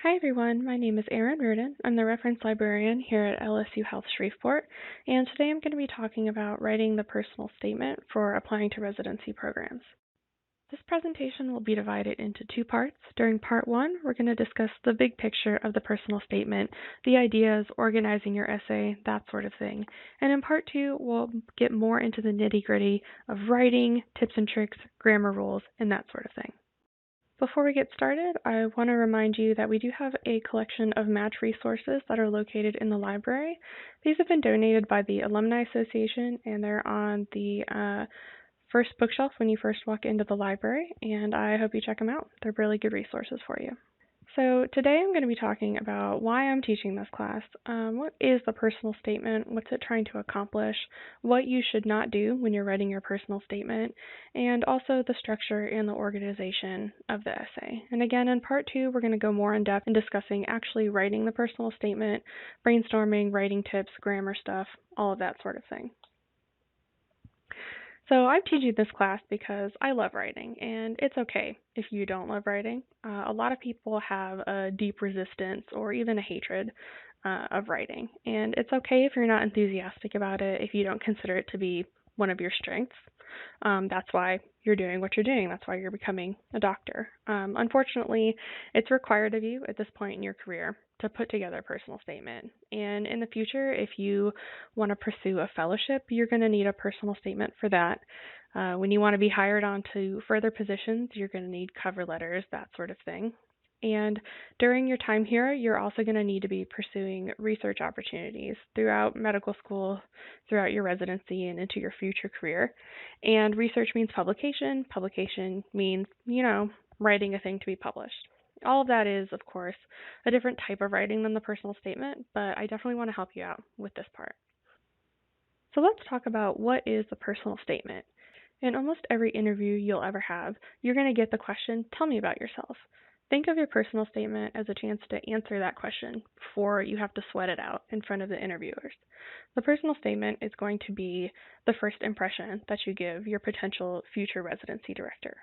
Hi everyone, my name is Erin Reardon. I'm the reference librarian here at LSU Health Shreveport, and today I'm going to be talking about writing the personal statement for applying to residency programs. This presentation will be divided into two parts. During part one, we're going to discuss the big picture of the personal statement, the ideas, organizing your essay, that sort of thing. And in part two, we'll get more into the nitty-gritty of writing, tips and tricks, grammar rules, and that sort of thing. Before we get started, I want to remind you that we do have a collection of match resources that are located in the library. These have been donated by the Alumni Association, and they're on the first bookshelf when you first walk into the library, and I hope you check them out. They're really good resources for you. So today I'm going to be talking about why I'm teaching this class. What is the personal statement? What's it trying to accomplish? What you should not do when you're writing your personal statement, and also the structure and the organization of the essay. And again, in part two, we're going to go more in depth in discussing actually writing the personal statement, brainstorming, writing tips, grammar stuff, all of that sort of thing. So I'm teaching this class because I love writing, and it's okay if you don't love writing. A lot of people have a deep resistance or even a hatred of writing, and it's okay if you're not enthusiastic about it, if you don't consider it to be one of your strengths. That's why you're doing what you're doing. That's why you're becoming a doctor. Unfortunately, it's required of you at this point in your career to put together a personal statement. And in the future, if you want to pursue a fellowship, you're going to need a personal statement for that. When you want to be hired onto further positions, you're going to need cover letters, that sort of thing. And during your time here, you're also going to need to be pursuing research opportunities throughout medical school, throughout your residency, and into your future career. And research means publication. Publication means, writing a thing to be published. All of that is, of course, a different type of writing than the personal statement, but I definitely want to help you out with this part. So let's talk about what is the personal statement. In almost every interview you'll ever have, you're going to get the question, tell me about yourself. Think of your personal statement as a chance to answer that question before you have to sweat it out in front of the interviewers. The personal statement is going to be the first impression that you give your potential future residency director.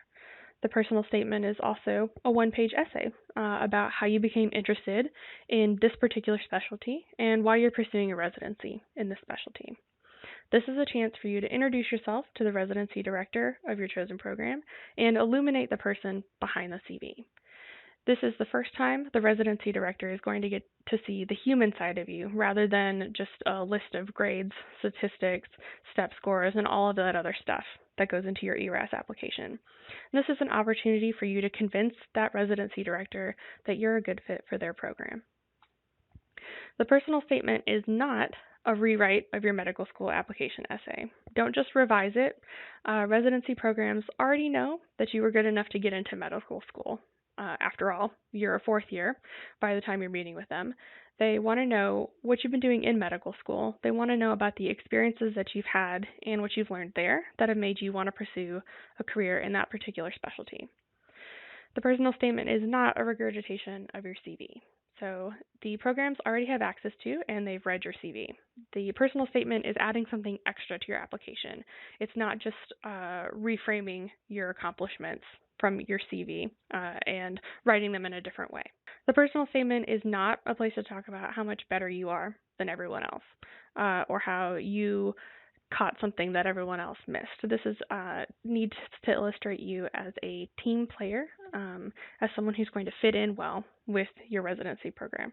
The personal statement is also a one-page essay about how you became interested in this particular specialty and why you're pursuing a residency in this specialty. This is a chance for you to introduce yourself to the residency director of your chosen program and illuminate the person behind the CV. This is the first time the residency director is going to get to see the human side of you rather than just a list of grades, statistics, step scores, and all of that other stuff that goes into your ERAS application. And this is an opportunity for you to convince that residency director that you're a good fit for their program. The personal statement is not a rewrite of your medical school application essay. Don't just revise it. Residency programs already know that you were good enough to get into medical school. After all, you're a fourth year by the time you're meeting with them. They want to know what you've been doing in medical school. They want to know about the experiences that you've had and what you've learned there that have made you want to pursue a career in that particular specialty. The personal statement is not a regurgitation of your CV. So the programs already have access to and they've read your CV. The personal statement is adding something extra to your application. It's not just reframing your accomplishments from your CV and writing them in a different way. The personal statement is not a place to talk about how much better you are than everyone else or how you caught something that everyone else missed. This is needs to illustrate you as a team player, as someone who's going to fit in well with your residency program.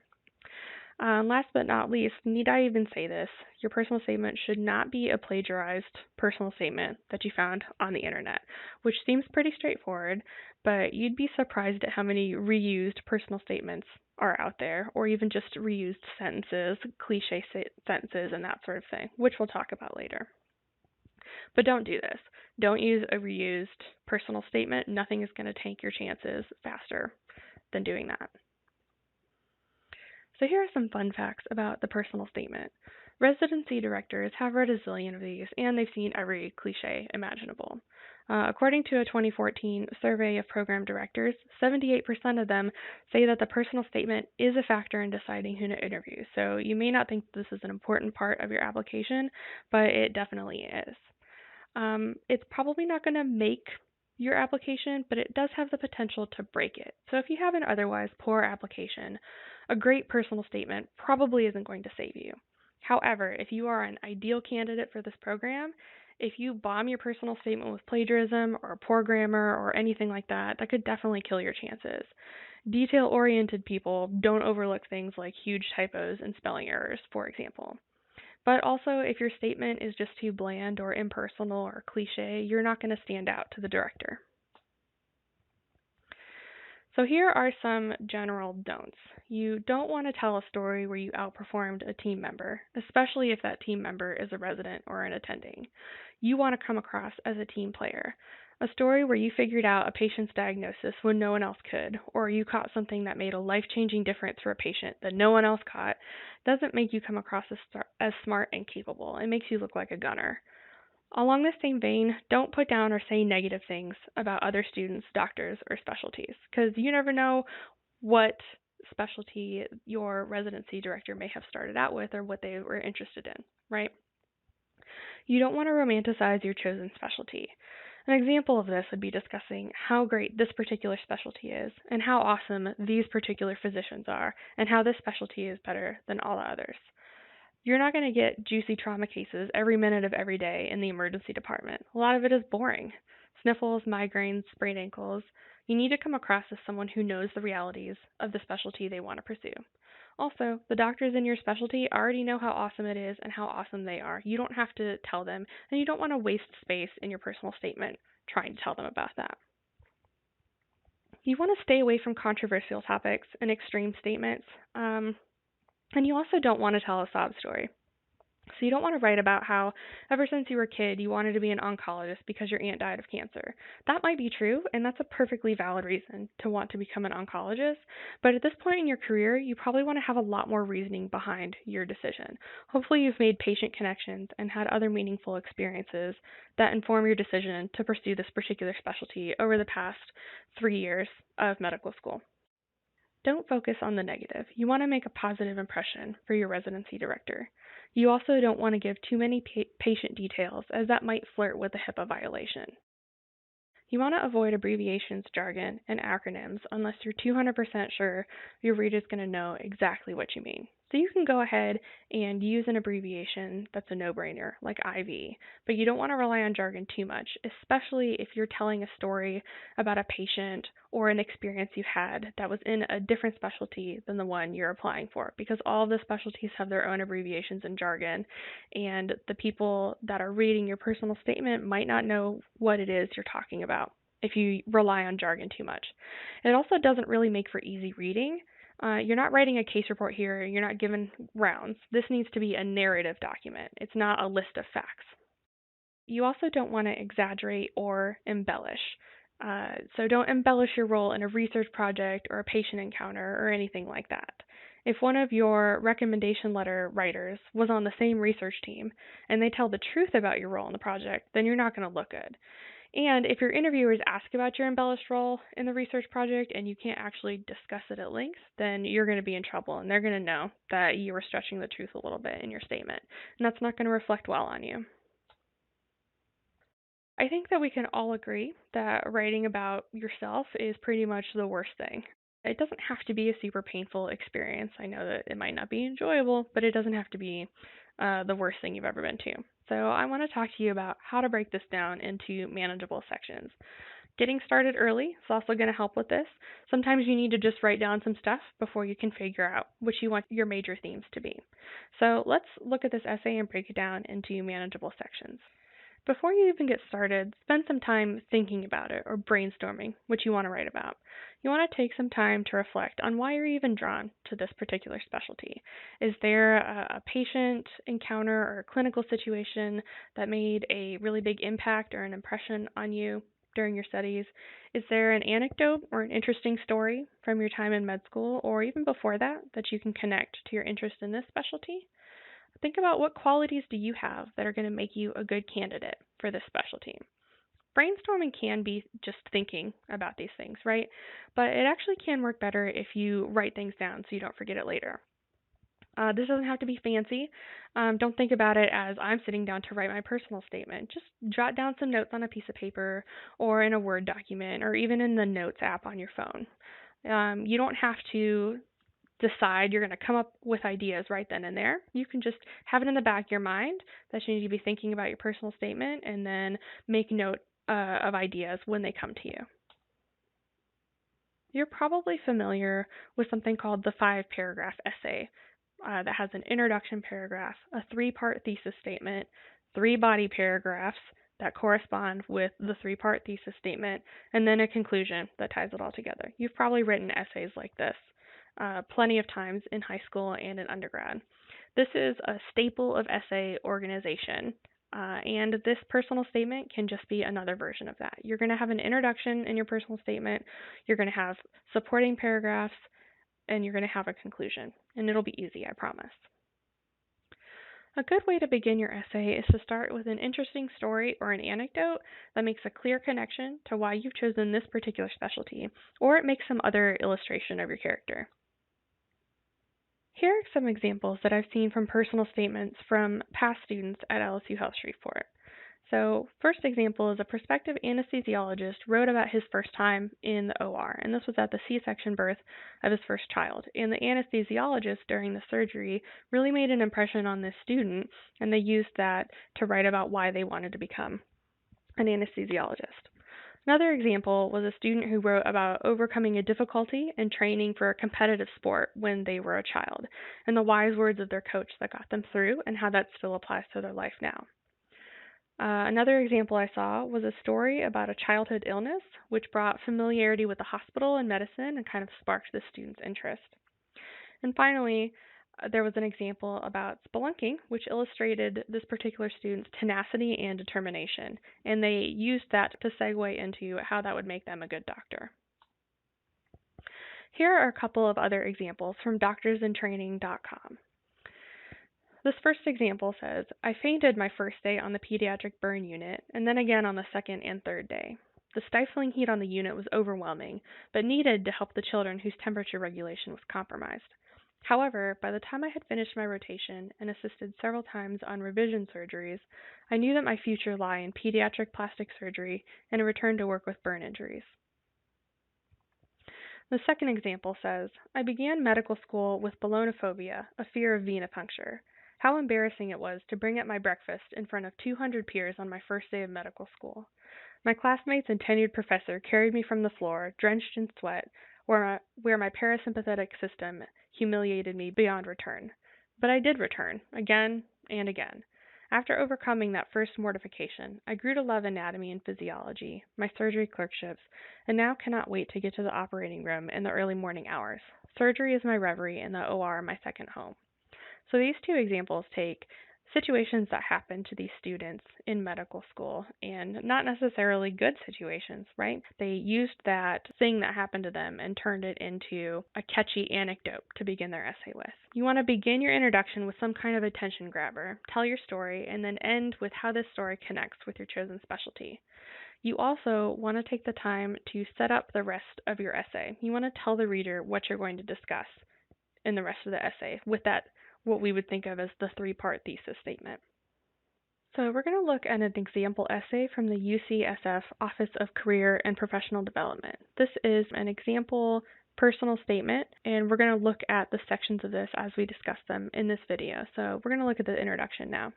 Last but not least, need I even say this, your personal statement should not be a plagiarized personal statement that you found on the internet, which seems pretty straightforward, but you'd be surprised at how many reused personal statements are out there, or even just reused sentences, cliche sentences, and that sort of thing, which we'll talk about later. But don't do this. Don't use a reused personal statement. Nothing is going to tank your chances faster than doing that. So here are some fun facts about the personal statement. Residency directors have read a zillion of these, and they've seen every cliche imaginable. According to a 2014 survey of program directors, 78% of them say that the personal statement is a factor in deciding who to interview. So you may not think this is an important part of your application, but it definitely is. It's probably not going to make your application, but it does have the potential to break it. So if you have an otherwise poor application, a great personal statement probably isn't going to save you. However, if you are an ideal candidate for this program, if you bomb your personal statement with plagiarism or poor grammar or anything like that, that could definitely kill your chances. Detail-oriented people don't overlook things like huge typos and spelling errors, for example. But also, if your statement is just too bland or impersonal or cliche, you're not going to stand out to the director. So here are some general don'ts. You don't want to tell a story where you outperformed a team member, especially if that team member is a resident or an attending. You want to come across as a team player. A story where you figured out a patient's diagnosis when no one else could, or you caught something that made a life-changing difference for a patient that no one else caught, doesn't make you come across as smart and capable. It makes you look like a gunner. Along the same vein, don't put down or say negative things about other students, doctors, or specialties, because you never know what specialty your residency director may have started out with or what they were interested in, right? You don't want to romanticize your chosen specialty. An example of this would be discussing how great this particular specialty is and how awesome these particular physicians are and how this specialty is better than all the others. You're not going to get juicy trauma cases every minute of every day in the emergency department. A lot of it is boring. Sniffles, migraines, sprained ankles. You need to come across as someone who knows the realities of the specialty they want to pursue. Also, the doctors in your specialty already know how awesome it is and how awesome they are. You don't have to tell them, and you don't want to waste space in your personal statement trying to tell them about that. You want to stay away from controversial topics and extreme statements. And you also don't want to tell a sob story. So you don't want to write about how ever since you were a kid you wanted to be an oncologist because your aunt died of cancer. That might be true, and that's a perfectly valid reason to want to become an oncologist, but at this point in your career, you probably want to have a lot more reasoning behind your decision. Hopefully you've made patient connections and had other meaningful experiences that inform your decision to pursue this particular specialty over the past 3 years of medical school. Don't focus on the negative. You want to make a positive impression for your residency director. You also don't want to give too many patient details, as that might flirt with a HIPAA violation. You want to avoid abbreviations, jargon, and acronyms unless you're 200% sure your reader's going to know exactly what you mean. So you can go ahead and use an abbreviation that's a no-brainer, like IV, but you don't want to rely on jargon too much, especially if you're telling a story about a patient or an experience you've had that was in a different specialty than the one you're applying for, because all of the specialties have their own abbreviations and jargon, and the people that are reading your personal statement might not know what it is you're talking about if you rely on jargon too much. It also doesn't really make for easy reading. You're not writing a case report here, you're not given rounds. This needs to be a narrative document. It's not a list of facts. You also don't want to exaggerate or embellish. So don't embellish your role in a research project or a patient encounter or anything like that. If one of your recommendation letter writers was on the same research team and they tell the truth about your role in the project, then you're not going to look good. And if your interviewers ask about your embellished role in the research project and you can't actually discuss it at length, then you're going to be in trouble and they're going to know that you were stretching the truth a little bit in your statement. And that's not going to reflect well on you. I think that we can all agree that writing about yourself is pretty much the worst thing. It doesn't have to be a super painful experience. I know that it might not be enjoyable, but it doesn't have to be the worst thing you've ever been to. So I want to talk to you about how to break this down into manageable sections. Getting started early is also going to help with this. Sometimes you need to just write down some stuff before you can figure out which you want your major themes to be. So let's look at this essay and break it down into manageable sections. Before you even get started, spend some time thinking about it or brainstorming what you want to write about. You want to take some time to reflect on why you're even drawn to this particular specialty. Is there a patient encounter or a clinical situation that made a really big impact or an impression on you during your studies? Is there an anecdote or an interesting story from your time in med school or even before that that you can connect to your interest in this specialty? Think about what qualities do you have that are going to make you a good candidate for this specialty. Brainstorming can be just thinking about these things, right? But it actually can work better if you write things down so you don't forget it later. This doesn't have to be fancy. Don't think about it as I'm sitting down to write my personal statement. Just jot down some notes on a piece of paper or in a Word document or even in the Notes app on your phone. You don't have to decide you're going to come up with ideas right then and there. You can just have it in the back of your mind that you need to be thinking about your personal statement and then make note of ideas when they come to you. You're probably familiar with something called the 5-paragraph essay that has an introduction paragraph, a 3-part thesis statement, 3 body paragraphs that correspond with the 3-part thesis statement, and then a conclusion that ties it all together. You've probably written essays like this plenty of times in high school and in undergrad. This is a staple of essay organization. And this personal statement can just be another version of that. You're going to have an introduction in your personal statement, you're going to have supporting paragraphs, and you're going to have a conclusion. And it'll be easy, I promise. A good way to begin your essay is to start with an interesting story or an anecdote that makes a clear connection to why you've chosen this particular specialty, or it makes some other illustration of your character. Here are some examples that I've seen from personal statements from past students at LSU Health Shreveport. So, first example is a prospective anesthesiologist wrote about his first time in the OR, and this was at the C-section birth of his first child. And the anesthesiologist during the surgery really made an impression on this student, and they used that to write about why they wanted to become an anesthesiologist. Another example was a student who wrote about overcoming a difficulty and training for a competitive sport when they were a child, and the wise words of their coach that got them through, and how that still applies to their life now. Another example I saw was a story about a childhood illness, which brought familiarity with the hospital and medicine and kind of sparked the student's interest. And finally, there was an example about spelunking, which illustrated this particular student's tenacity and determination, and they used that to segue into how that would make them a good doctor. Here are a couple of other examples from doctorsintraining.com. This first example says, I fainted my first day on the pediatric burn unit, and then again on the second and third day. The stifling heat on the unit was overwhelming, but needed to help the children whose temperature regulation was compromised. However, by the time I had finished my rotation and assisted several times on revision surgeries, I knew that my future lay in pediatric plastic surgery and a return to work with burn injuries. The second example says, I began medical school with ballonophobia, a fear of venipuncture. How embarrassing it was to bring up my breakfast in front of 200 peers on my first day of medical school. My classmates and tenured professor carried me from the floor, drenched in sweat, where my parasympathetic system humiliated me beyond return. But I did return, again and again. After overcoming that first mortification, I grew to love anatomy and physiology, my surgery clerkships, and now cannot wait to get to the operating room in the early morning hours. Surgery is my reverie and the OR my second home. So these two examples take situations that happen to these students in medical school, and not necessarily good situations, right? They used that thing that happened to them and turned it into a catchy anecdote to begin their essay with. You want to begin your introduction with some kind of attention grabber, tell your story, and then end with how this story connects with your chosen specialty. You also want to take the time to set up the rest of your essay. You want to tell the reader what you're going to discuss in the rest of the essay with that, what we would think of as the 3-part thesis statement. So we're going to look at an example essay from the UCSF Office of Career and Professional Development. This is an example personal statement, and we're going to look at the sections of this as we discuss them in this video. So we're going to look at the introduction now.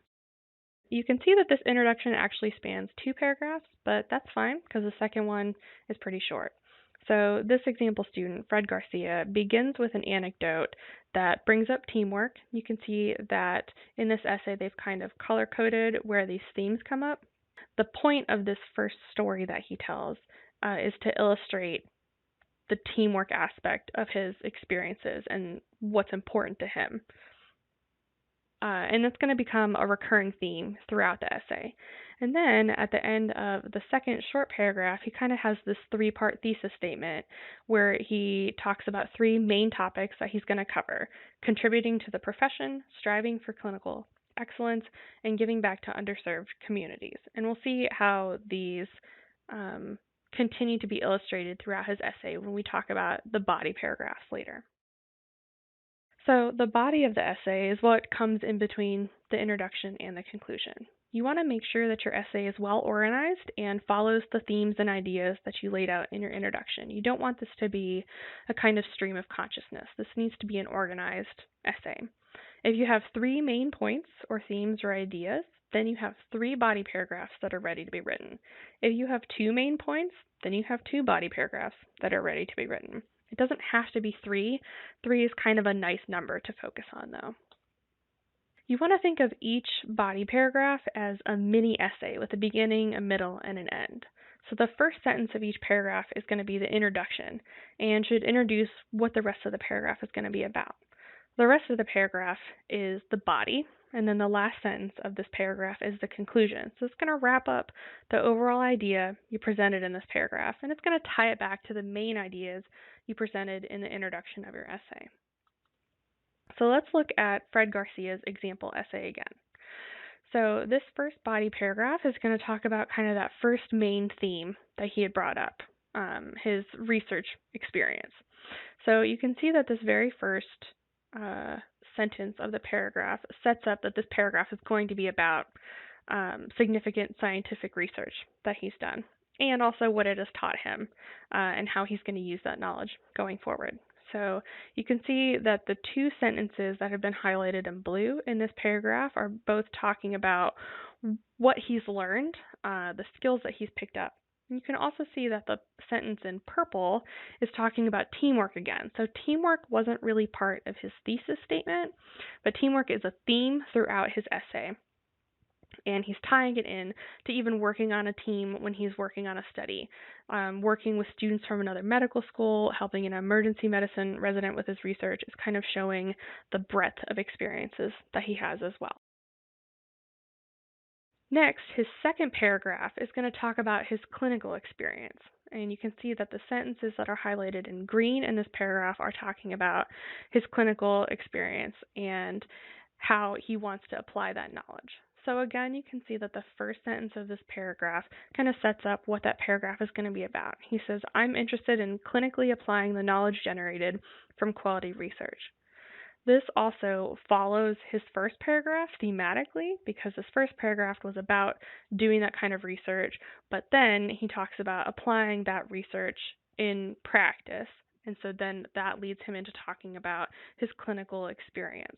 You can see that this introduction actually spans 2 paragraphs, but that's fine because the second one is pretty short. So this example student, Fred Garcia, begins with an anecdote that brings up teamwork. You can see that in this essay they've kind of color-coded where these themes come up. The point of this first story that he tells is to illustrate the teamwork aspect of his experiences and what's important to him. And it's going to become a recurring theme throughout the essay. And then at the end of the second short paragraph, he kind of has this 3-part thesis statement where he talks about 3 main topics that he's going to cover: contributing to the profession, striving for clinical excellence, and giving back to underserved communities. And we'll see how these continue to be illustrated throughout his essay when we talk about the body paragraphs later. So, the body of the essay is what comes in between the introduction and the conclusion. You want to make sure that your essay is well organized and follows the themes and ideas that you laid out in your introduction. You don't want this to be a kind of stream of consciousness. This needs to be an organized essay. If you have three main points or themes or ideas, then you have three body paragraphs that are ready to be written. If you have two main points, then you have two body paragraphs that are ready to be written. It doesn't have to be three. Three is kind of a nice number to focus on, though. You want to think of each body paragraph as a mini essay with a beginning, a middle, and an end. So the first sentence of each paragraph is going to be the introduction and should introduce what the rest of the paragraph is going to be about. The rest of the paragraph is the body, and then the last sentence of this paragraph is the conclusion. So it's going to wrap up the overall idea you presented in this paragraph, and it's going to tie it back to the main ideas you presented in the introduction of your essay. So let's look at Fred Garcia's example essay again. So this first body paragraph is going to talk about kind of that first main theme that he had brought up, his research experience. So you can see that this very first sentence of the paragraph sets up that this paragraph is going to be about significant scientific research that he's done, and also what it has taught him and how he's going to use that knowledge going forward. So you can see that the two sentences that have been highlighted in blue in this paragraph are both talking about what he's learned, the skills that he's picked up. And you can also see that the sentence in purple is talking about teamwork again. So teamwork wasn't really part of his thesis statement, but teamwork is a theme throughout his essay. And he's tying it in to even working on a team when he's working on a study, working with students from another medical school, helping an emergency medicine resident with his research is kind of showing the breadth of experiences that he has as well. Next, his second paragraph is going to talk about his clinical experience. And you can see that the sentences that are highlighted in green in this paragraph are talking about his clinical experience and how he wants to apply that knowledge. So again, you can see that the first sentence of this paragraph kind of sets up what that paragraph is going to be about. He says, I'm interested in clinically applying the knowledge generated from quality research. This also follows his first paragraph thematically because his first paragraph was about doing that kind of research, but then he talks about applying that research in practice, and so then that leads him into talking about his clinical experience.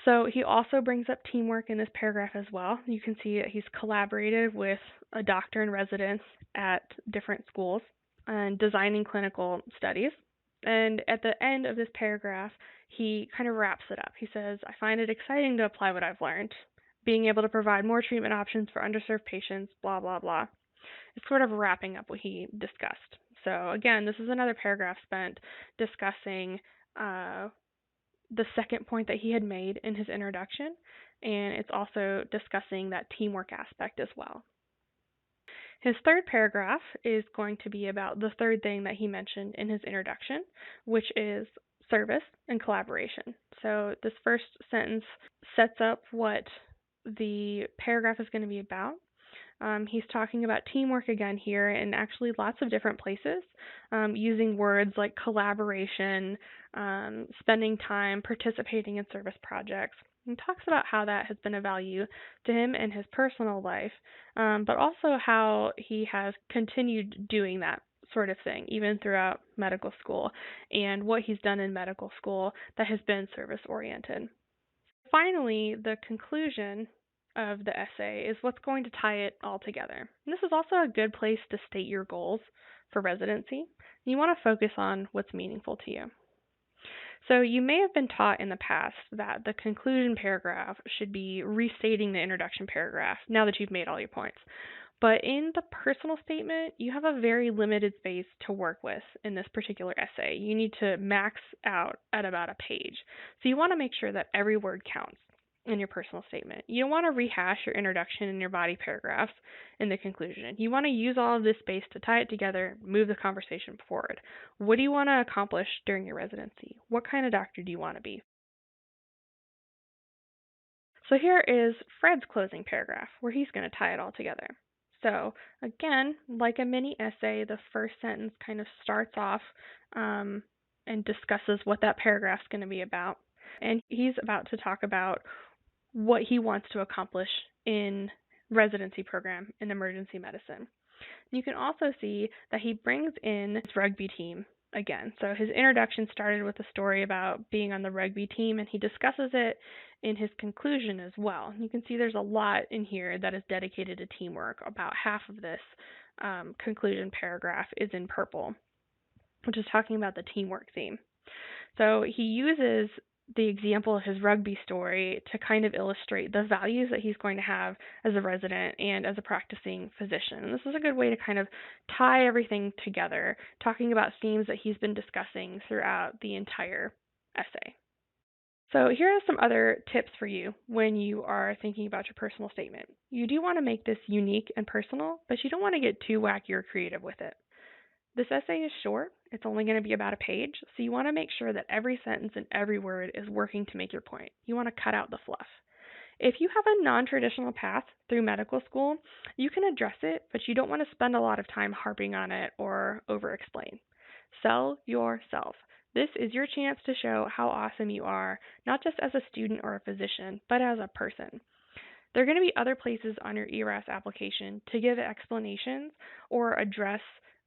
So he also brings up teamwork in this paragraph as well. You can see that he's collaborated with a doctor in residence at different schools and designing clinical studies. And at the end of this paragraph, he kind of wraps it up. He says, I find it exciting to apply what I've learned, being able to provide more treatment options for underserved patients, blah, blah, blah. It's sort of wrapping up what he discussed. So again, this is another paragraph spent discussing the second point that he had made in his introduction, and it's also discussing that teamwork aspect as well. His third paragraph is going to be about the third thing that he mentioned in his introduction, which is service and collaboration. So this first sentence sets up what the paragraph is going to be about. He's talking about teamwork again here in actually lots of different places, using words like collaboration, spending time participating in service projects. He talks about how that has been a value to him in his personal life, but also how he has continued doing that sort of thing, even throughout medical school, and what he's done in medical school that has been service-oriented. Finally, the conclusion of the essay is what's going to tie it all together. And this is also a good place to state your goals for residency. You want to focus on what's meaningful to you. So you may have been taught in the past that the conclusion paragraph should be restating the introduction paragraph now that you've made all your points. But in the personal statement, you have a very limited space to work with in this particular essay. You need to max out at about a page. So you want to make sure that every word counts in your personal statement. You don't want to rehash your introduction and your body paragraphs in the conclusion. You want to use all of this space to tie it together, move the conversation forward. What do you want to accomplish during your residency? What kind of doctor do you want to be? So here is Fred's closing paragraph where he's going to tie it all together. So again, like a mini essay, the first sentence kind of starts off and discusses what that paragraph's going to be about. And he's about to talk about what he wants to accomplish in residency program in emergency medicine. You can also see that he brings in his rugby team again. So his introduction started with a story about being on the rugby team, and he discusses it in his conclusion as well. You can see there's a lot in here that is dedicated to teamwork. About half of this conclusion paragraph is in purple, which is talking about the teamwork theme. So he uses the example of his rugby story to kind of illustrate the values that he's going to have as a resident and as a practicing physician. And this is a good way to kind of tie everything together, talking about themes that he's been discussing throughout the entire essay. So here are some other tips for you when you are thinking about your personal statement. You do want to make this unique and personal, but you don't want to get too wacky or creative with it. This essay is short. It's only going to be about a page, so you want to make sure that every sentence and every word is working to make your point. You want to cut out the fluff. If you have a non-traditional path through medical school, you can address it, but you don't want to spend a lot of time harping on it or over-explain. Sell yourself. This is your chance to show how awesome you are, not just as a student or a physician, but as a person. There are going to be other places on your ERAS application to give explanations or address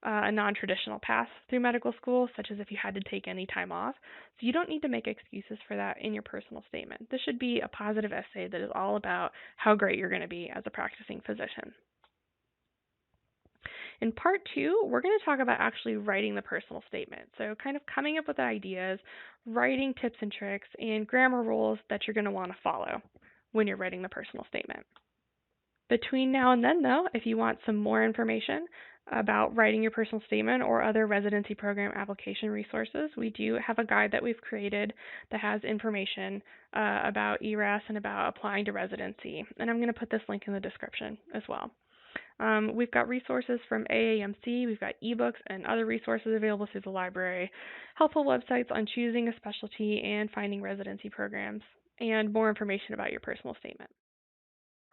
a non-traditional path through medical school, such as if you had to take any time off. So you don't need to make excuses for that in your personal statement. This should be a positive essay that is all about how great you're going to be as a practicing physician. In part 2, we're going to talk about actually writing the personal statement. So kind of coming up with ideas, writing tips and tricks, and grammar rules that you're going to want to follow when you're writing the personal statement. Between now and then, though, if you want some more information about writing your personal statement or other residency program application resources, we do have a guide that we've created that has information about ERAS and about applying to residency. And I'm going to put this link in the description as well. We've got resources from AAMC, we've got ebooks and other resources available through the library, helpful websites on choosing a specialty and finding residency programs, and more information about your personal statement.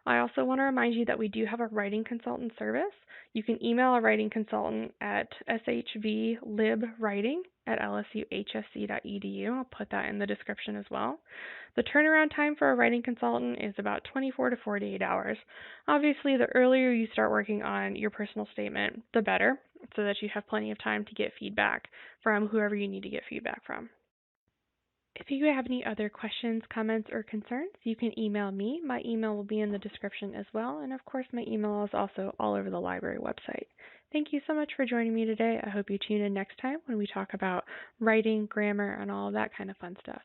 I also want to remind you that we do have a writing consultant service. You can email a writing consultant at shvlibriting@lsuhsc.edu. I'll put that in the description as well. The turnaround time for a writing consultant is about 24 to 48 hours. Obviously, the earlier you start working on your personal statement, the better, so that you have plenty of time to get feedback from whoever you need to get feedback from. If you have any other questions, comments, or concerns, you can email me. My email will be in the description as well, and of course my email is also all over the library website. Thank you so much for joining me today. I hope you tune in next time when we talk about writing, grammar, and all of that kind of fun stuff.